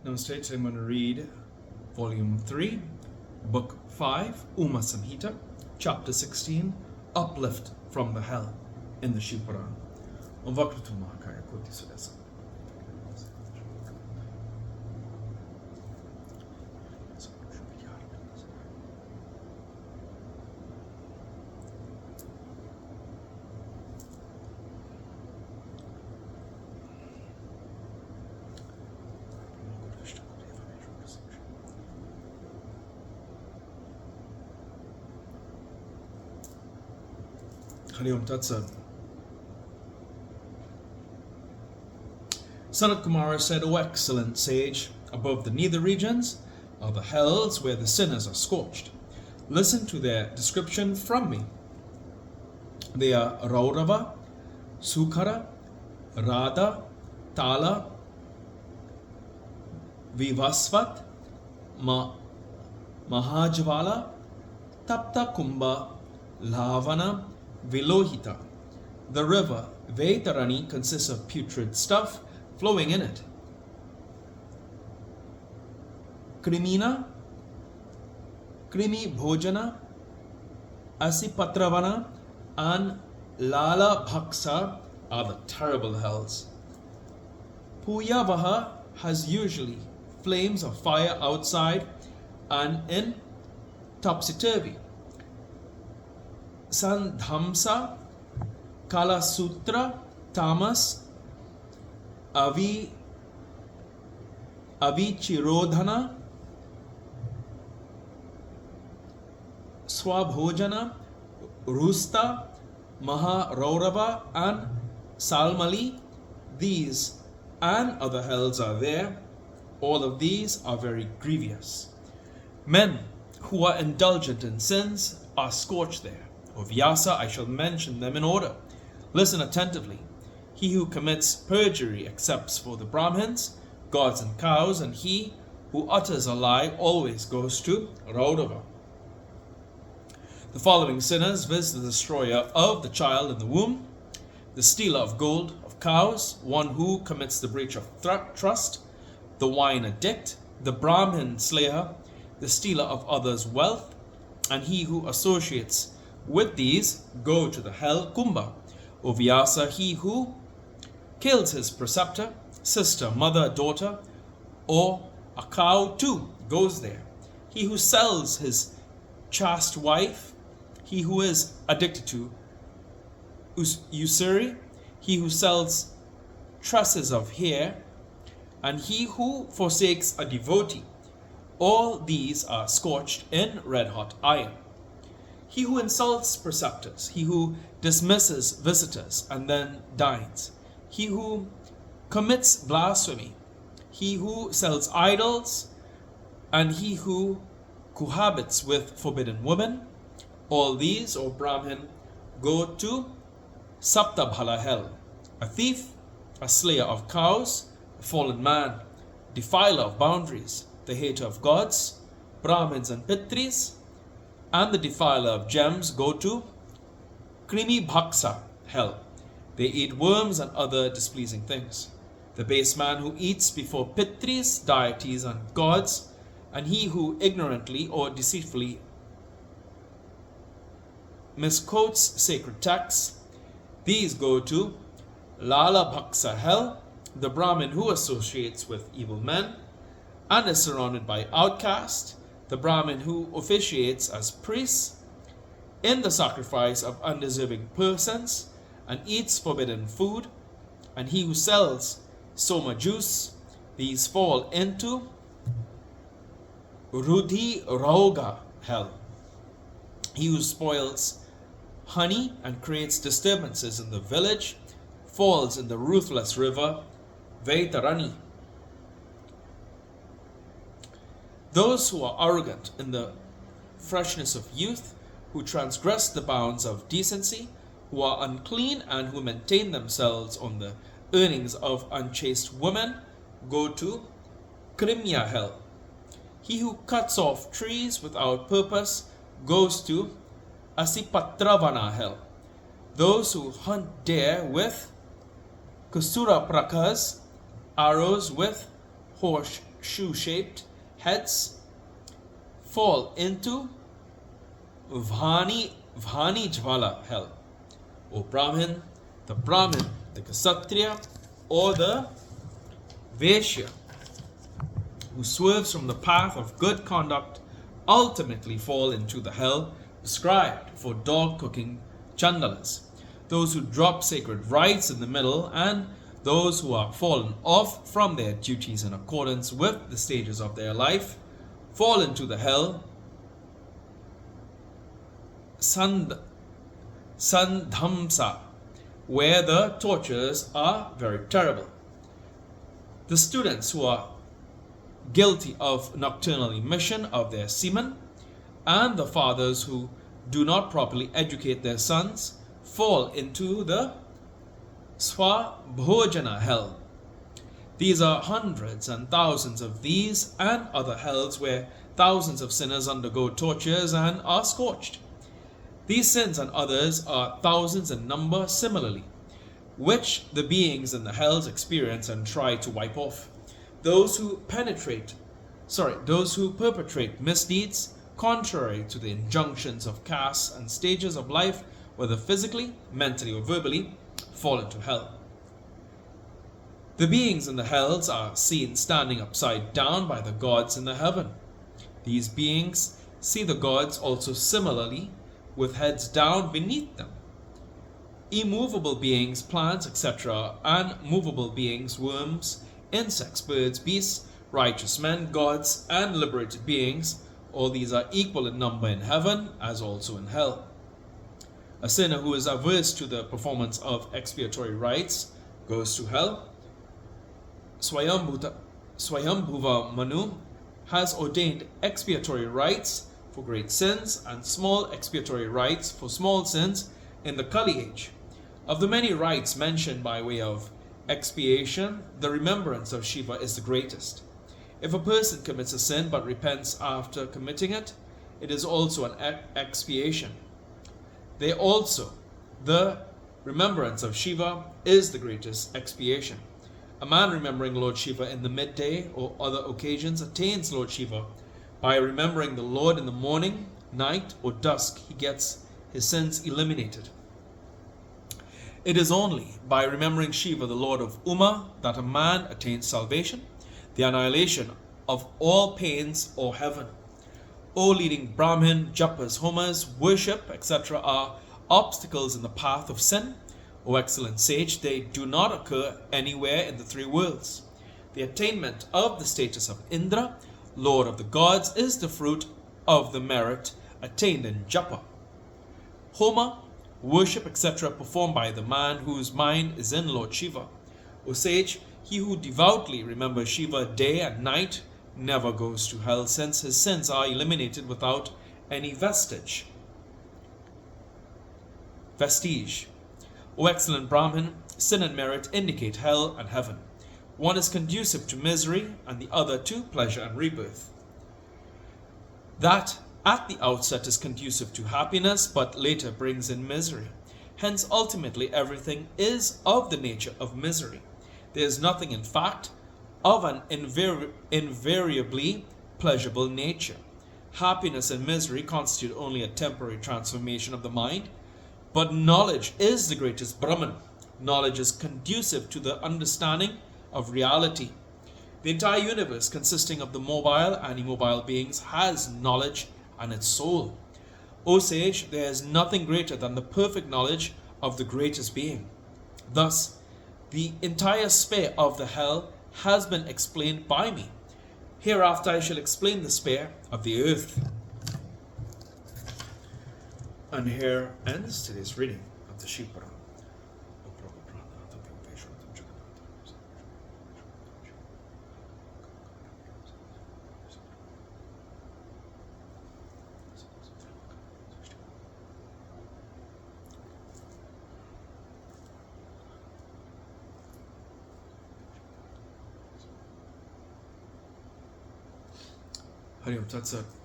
Namaste. Today I'm going to read Volume 3, Book 5, UmaSamhita, Chapter 16, Uplift from the Hell in the Shiva Puran. Sanat Kumara said, O excellent sage, above the nether regions are the hells where the sinners are scorched. Listen to their description from me. They are Raurava, Sukara, Radha, Tala, Vivasvat, Mahajvala, Tapta Kumbha, Lavana, Vilohita. The river Vaitarani consists of putrid stuff flowing in it. Krimina, Krimi Bhojana, Asipatravana, and Lala Bhaksa are the terrible hells. Puyavaha has usually flames of fire outside and in topsy-turvy. Sandhamsa, Kalasutra, Tamas, Avichirodhana, Swabhojana, Rusta, Maharaurava, and Salmali. These and other hells are there. All of these are very grievous. Men who are indulgent in sins are scorched there. Of Vyasa, I shall mention them in order. Listen attentively. He who commits perjury accepts for the Brahmins, gods and cows, and he who utters a lie always goes to Raurava. The following sinners visit the destroyer of the child in the womb, the stealer of gold, of cows, one who commits the breach of trust, the wine addict, the Brahmin slayer, the stealer of others' wealth, and he who associates with these go to the hell Kumbha. O Vyasa, he who kills his preceptor, sister, mother, daughter, or a cow too goes there. He who sells his chaste wife, he who is addicted to usury, he who sells tresses of hair, and he who forsakes a devotee, all these are scorched in red-hot iron. He who insults preceptors, he who dismisses visitors and then dines, he who commits blasphemy, he who sells idols, and he who cohabits with forbidden women, all these, O Brahmin, go to Saptabhala hell. A thief, a slayer of cows, a fallen man, defiler of boundaries, the hater of gods, Brahmins and Pitris, and the defiler of gems go to Krimi Bhaksa hell. They eat worms and other displeasing things. The base man who eats before Pitris, deities, and gods, and he who ignorantly or deceitfully misquotes sacred texts, these go to Lala Bhaksa hell. The Brahmin who associates with evil men and is surrounded by outcasts, the Brahmin who officiates as priest in the sacrifice of undeserving persons and eats forbidden food, and he who sells soma juice, these fall into Rudhi Roga hell. He who spoils honey and creates disturbances in the village falls in the ruthless river Vaitarani. Those who are arrogant in the freshness of youth, who transgress the bounds of decency, who are unclean and who maintain themselves on the earnings of unchaste women, go to Krimya hell. He who cuts off trees without purpose goes to Asipatravana hell. Those who hunt deer with Kusura prakas, arrows with horseshoe-shaped heads fall into Vhani Jvala hell. O Brahmin, the Kshatriya, or the Vaishya, who swerves from the path of good conduct, ultimately fall into the hell prescribed for dog cooking chandalas. Those who drop sacred rites in the middle, and those who are fallen off from their duties in accordance with the stages of their life, fall into the hell Sandhamsa, where the tortures are very terrible. The students who are guilty of nocturnal emission of their semen, and the fathers who do not properly educate their sons, fall into the Swabhojana hell. These are hundreds and thousands of these and other hells where thousands of sinners undergo tortures and are scorched. These sins and others are thousands in number similarly, which the beings in the hells experience and try to wipe off. Those who perpetrate misdeeds contrary to the injunctions of castes and stages of life, whether physically, mentally, or verbally, fall into hell. The beings in the hells are seen standing upside down by the gods in the heaven. These beings see the gods also similarly, with heads down beneath them. Immovable beings, plants, etc., and movable beings, worms, insects, birds, beasts, righteous men, gods, and liberated beings, all these are equal in number in heaven as also in hell. A sinner who is averse to the performance of expiatory rites goes to hell. Swayambhuva Manu has ordained expiatory rites for great sins and small expiatory rites for small sins in the Kali age. Of the many rites mentioned by way of expiation, the remembrance of Shiva is the greatest. If a person commits a sin but repents after committing it, it is also an expiation. The remembrance of Shiva is the greatest expiation. A man remembering Lord Shiva in the midday or other occasions attains Lord Shiva. By remembering the Lord in the morning, night, or dusk, he gets his sins eliminated. It is only by remembering Shiva, the Lord of Uma, that a man attains salvation, the annihilation of all pains or heaven. O leading Brahmin, japas, homas, worship, etc. are obstacles in the path of sin. O excellent sage, they do not occur anywhere in the three worlds. The attainment of the status of Indra, Lord of the gods, is the fruit of the merit attained in japa. Homa, worship, etc. performed by the man whose mind is in Lord Shiva. O sage, he who devoutly remembers Shiva day and night never goes to hell, since his sins are eliminated without any vestige. O excellent Brahmin, sin and merit indicate hell and heaven. One is conducive to misery and the other to pleasure and rebirth. That at the outset is conducive to happiness, but later brings in misery. Hence, ultimately, everything is of the nature of misery. There is nothing, in fact, of an invariably pleasurable nature. Happiness and misery constitute only a temporary transformation of the mind, but knowledge is the greatest Brahman. Knowledge is conducive to the understanding of reality. The entire universe, consisting of the mobile and immobile beings, has knowledge and its soul. O sage, there is nothing greater than the perfect knowledge of the greatest being. Thus, the entire sphere of the hell has been explained by me. Hereafter I shall explain the sphere of the earth. And here ends today's reading of the Shiva Puran. Hari Om Tat Sat.